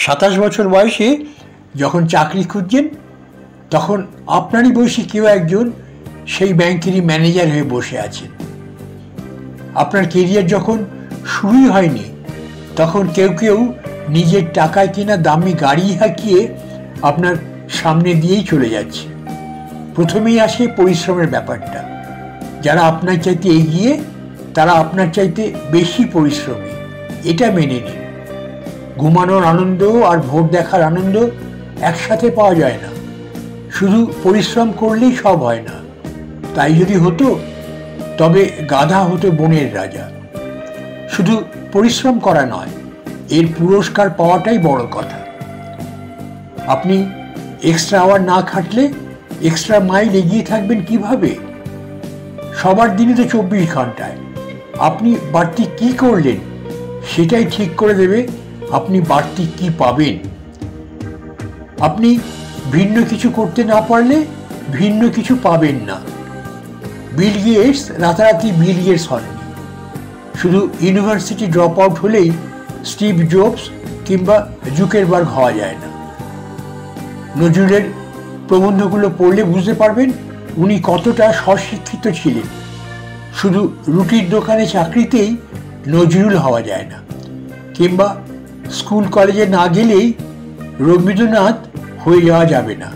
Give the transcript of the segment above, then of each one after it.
27 বছর বয়সে যখন চাকরি খুঁজছেন তখন আপনারই বয়সী কেউ একজন সেই ব্যাংকেরই ম্যানেজার হয়ে বসে আছেন। আপনার কেরিয়ার যখন শুরুই হয়নি তখন কেউ কেউ নিজের টাকায় কেনা দামি গাড়ি হাঁকিয়ে আপনার সামনে দিয়েই চলে যাচ্ছে। প্রথমেই আসে পরিশ্রমের ব্যাপারটা। যারা আপনার চাইতে এগিয়ে তারা আপনার চাইতে বেশি পরিশ্রমী, এটা মেনে নিন। ঘুমানোর আনন্দ আর ভোর দেখার আনন্দ একসাথে পাওয়া যায় না। শুধু পরিশ্রম করলেই সব হয় না। তাই যদি হতো তবে গাধা হতো বনের রাজা। শুধু পরিশ্রম করা নয়, এর পুরস্কার পাওয়াটাই বড় কথা। আপনি এক্সট্রা আওয়ার না খাটলে এক্সট্রা মাইল এগিয়ে থাকবেন কিভাবে? সবার দিনই তো 24 ঘন্টায়। আপনি বাড়তি কি করলেন সেটাই ঠিক করে দেবে আপনি বাড়তি কি পাবেন। আপনি ভিন্ন কিছু করতে না পারলে ভিন্ন কিছু পাবেন না। বিল গেটস রাতারাতি বিল গেটস হননি। শুধু ইউনিভার্সিটি ড্রপ আউট হলেই স্টিভ জবস কিংবা জুকেরবার্গ হওয়া যায় না। নজরুলের প্রবন্ধগুলো পড়লে বুঝতে পারবেন উনি কতটা স্বশিক্ষিত ছিলেন। শুধু রুটির দোকানে চাকরিতেই নজরুল হওয়া যায় না, কিংবা স্কুল কলেজে না গেলেই রবীন্দ্রনাথ হয়ে যাওয়া যাবে না।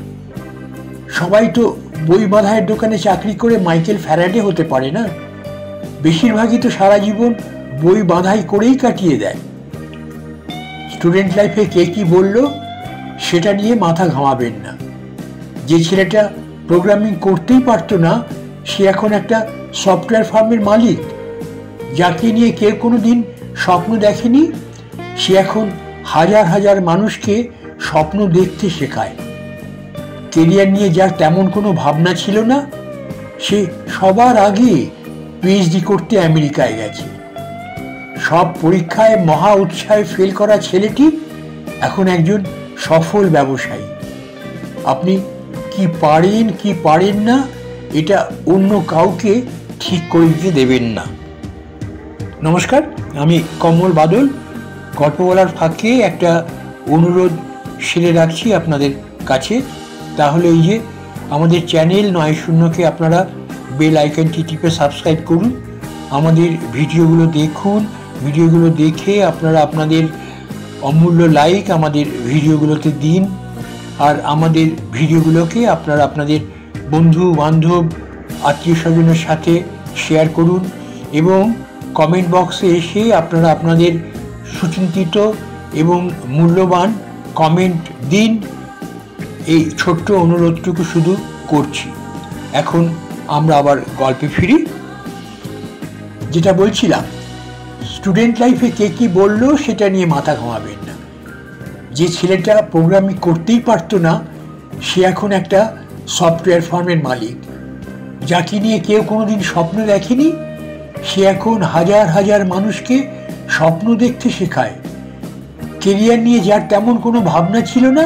সবাই তো বই বাঁধাইয়ের দোকানে চাকরি করে মাইকেল ফ্যারাডে হতে পারে না। বেশিরভাগই তো সারা জীবন বই বাঁধাই করেই কাটিয়ে দেয়। স্টুডেন্ট লাইফে কে কি বলল সেটা নিয়ে মাথা ঘামাবেন না। যে ছেলেটা প্রোগ্রামিং করতেই পারতো না সে এখন একটা সফটওয়্যার ফার্মের মালিক। যাকে নিয়ে কেউ কোনো দিন স্বপ্ন দেখেনি সে এখন হাজার হাজার মানুষকে স্বপ্ন দেখতে শেখায়। কেরিয়ার নিয়ে যার তেমন কোনো ভাবনা ছিল না সে সবার আগে পিএইচডি করতে আমেরিকায় গেছে। সব পরীক্ষায় মহা উৎসাহে ফেল করা ছেলেটি এখন একজন সফল ব্যবসায়ী। আপনি কি পারেন কি পারেন না এটা অন্য কাউকে ঠিক করে দিতে দেবেন না। নমস্কার, আমি কমল বাদল। গল্প বলার ফাঁকে একটা অনুরোধ সেরে রাখছি আপনাদের কাছে। তাহলে এই যে আমাদের চ্যানেল ৯০কে আপনারা বেল আইকনটি টিপে সাবস্ক্রাইব করুন। আমাদের ভিডিওগুলো দেখুন। ভিডিওগুলো দেখে আপনারা আপনাদের অমূল্য লাইক আমাদের ভিডিওগুলোতে দিন। আর আমাদের ভিডিওগুলোকে আপনারা আপনাদের বন্ধু বান্ধব আত্মীয় স্বজনের সাথে শেয়ার করুন এবং কমেন্ট বক্সে এসে আপনারা আপনাদের সুচিন্তিত এবং মূল্যবান কমেন্ট দিন। এই ছোট্ট অনুরোধটুকু শুধু করছি। এখন আমরা আবার গল্পে ফিরি। যেটা বলছিলাম, স্টুডেন্ট লাইফে কে কি বললো সেটা নিয়ে মাথা ঘামাবেন না। যে ছেলেটা প্রোগ্রামিং করতেই পারতো না সে এখন একটা সফটওয়্যার ফার্মের মালিক। যাকে নিয়ে কেউ কোনোদিন স্বপ্ন দেখেনি সে এখন হাজার হাজার মানুষকে স্বপ্ন দেখতে শেখায়। কেরিয়ার নিয়ে যার তেমন কোনো ভাবনা ছিল না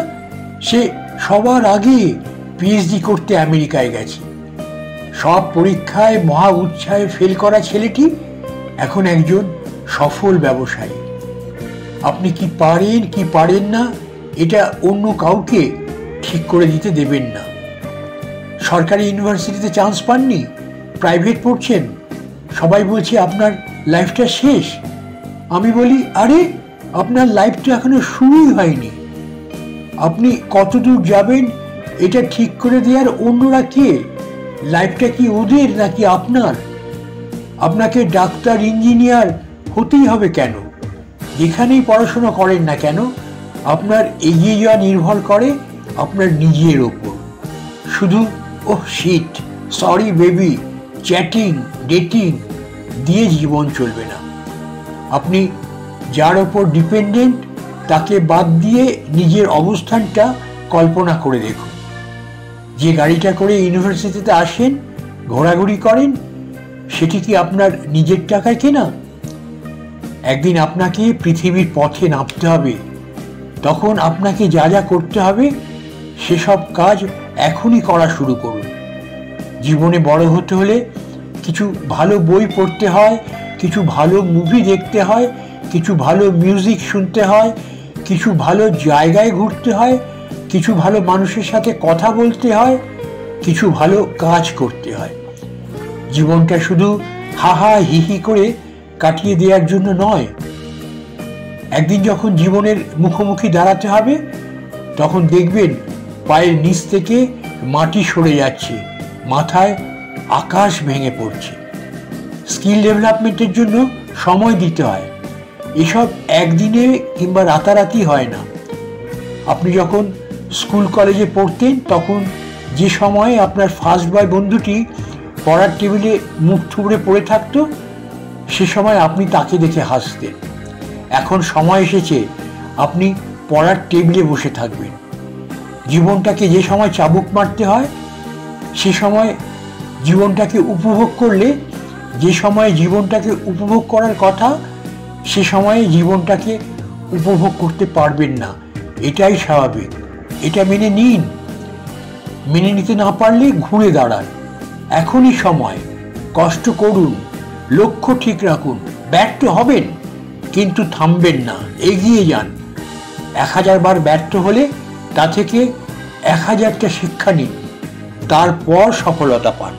সে সবার আগে পিএইচডি করতে আমেরিকায় গেছে। সব পরীক্ষায় মহা উৎসাহে ফেল করা ছেলেটি এখন একজন সফল ব্যবসায়ী। আপনি কি পারেন কি পারেন না এটা অন্য কাউকে ঠিক করে দিতে দেবেন না। সরকারি ইউনিভার্সিটিতে চান্স পাননি, প্রাইভেট পড়ছেন, সবাই বলছে আপনার লাইফটা শেষ। আমি বলি আরে আপনার লাইফটা এখনো শুরুই হয়নি। আপনি কতদূর যাবেন এটা ঠিক করে দেওয়ার অন্যরা কে? লাইফটা কি ওদের নাকি আপনার? আপনাকে ডাক্তার ইঞ্জিনিয়ার হতেই হবে কেন? যেখানেই পড়াশোনা করেন না কেন আপনার এগিয়ে যাওয়া নির্ভর করে আপনার নিজের ওপর। শুধু oh shit, sorry baby, chatting, dating দিয়ে জীবন চলবে না। আপনি যার ওপর ডিপেন্ডেন্ট তাকে বাদ দিয়ে নিজের অবস্থানটা কল্পনা করে দেখুন। যে গাড়িটা করে ইউনিভার্সিটিতে আসেন, ঘোরাঘুরি করেন, সেটি কি আপনার নিজের টাকায় কেনা? একদিন আপনাকে পৃথিবীর পথে নামতে হবে। তখন আপনাকে যা যা করতে হবে সেসব কাজ এখনই করা শুরু করুন। জীবনে বড় হতে হলে কিছু ভালো বই পড়তে হয়, কিছু ভালো মুভি দেখতে হয়, কিছু ভালো মিউজিক শুনতে হয়, কিছু ভালো জায়গায় ঘুরতে হয়, কিছু ভালো মানুষের সাথে কথা বলতে হয়, কিছু ভালো কাজ করতে হয়। জীবনটা শুধু হা হা হি হি করে কাটিয়ে দেওয়ার জন্য নয়। একদিন যখন জীবনের মুখোমুখি দাঁড়াতে হবে, তখন দেখবেন পায়ের নিচ থেকে মাটি সরে যাচ্ছে, মাথায় আকাশ ভেঙে পড়ছে। স্কিল ডেভেলপমেন্টের জন্য সময় দিতে হয়। এসব একদিনে কিংবা রাতারাতি হয় না। আপনি যখন স্কুল কলেজে পড়তেন, তখন যে সময়ে আপনার ফার্স্ট বয় বন্ধুটি পড়ার টেবিলে মুখ থুবড়ে পড়ে থাকতো, সে সময় আপনি তাকে দেখে হাসতেন। এখন সময় এসেছে আপনি পড়ার টেবিলে বসে থাকবেন। জীবনটাকে যে সময় চাবুক মারতে হয়, সে সময় জীবনটাকে উপভোগ করলে, যে সময়ে জীবনটাকে উপভোগ করার কথা, সে সময়ে জীবনটাকে উপভোগ করতে পারবেন না। এটাই স্বাভাবিক, এটা মেনে নিন। মেনে নিতে না পারলে ঘুরে দাঁড়ান। এখনই সময়, কষ্ট করুন, লক্ষ্য ঠিক রাখুন। ব্যর্থ হবেন কিন্তু থামবেন না, এগিয়ে যান। 1000 বার ব্যর্থ হলে তা থেকে 1000টা শিক্ষা নিন, তারপর সফলতা পান।